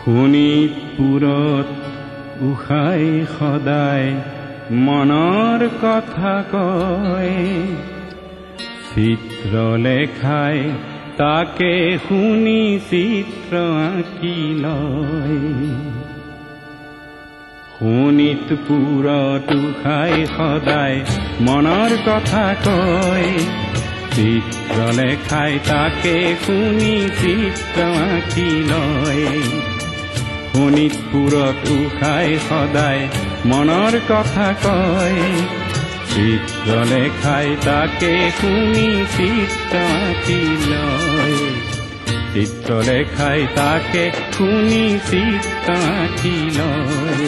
শোণিতপুৰত উষাই সদায় মনৰ কথা কয়, চিত্ৰ লেখাই তাকে শুনি চিত্ৰ আঁকি লয়। শোণিতপুৰত উষাই সদায় মনৰ কথা কয়, চিত্ৰ লেখাই তাকে শুনি চিত্ৰ আঁকি লয়। শোণিতপুৰত উষাই সদায় মনৰ কথা কয়, চিত্ৰ লেখাই তাকে শুনি চিত্ৰ আঁকি লয়। চিত্ৰ লেখাই তাকে শুনি চিত্ৰ আঁকি লয়।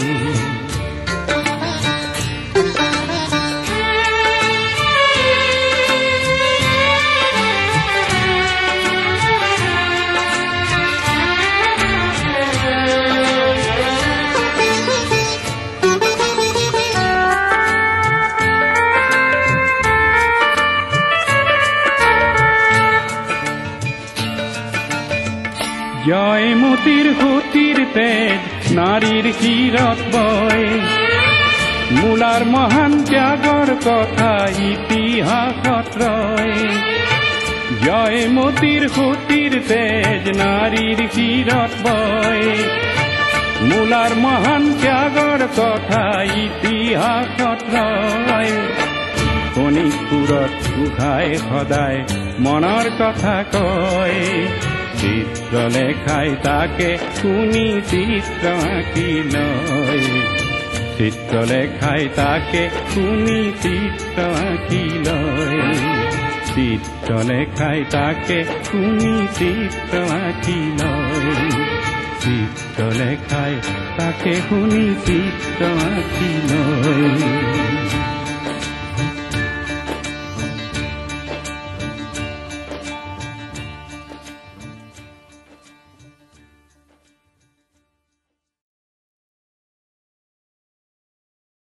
জয়মতীৰ সতীৰ তেজ নাৰীৰ শিৰত বয়, মূলাৰ মহান ত্যাগৰ কথা ইতিহাসত ৰয়। জয়মতীৰ সতীৰ তেজ নাৰীৰ শিৰত বয়, মূলাৰ মহান ত্যাগৰ কথা ইতিহাসত ৰয়। শোণিতপুৰত উষাই সদায় মনৰ কথা কয়, চিত্ৰ লেখাই তাকে শুনি চিত্ৰ আঁকি লয়। চিত্ৰ লেখাই তাকে শুনি চিত্ৰ আঁকি লয়। চিত্ৰ লেখাই তাকে শুনি চিত্ৰ আঁকি লয়। চিত্ৰ লেখাই তাকে শুনি চিত্ৰ আঁকি লয়।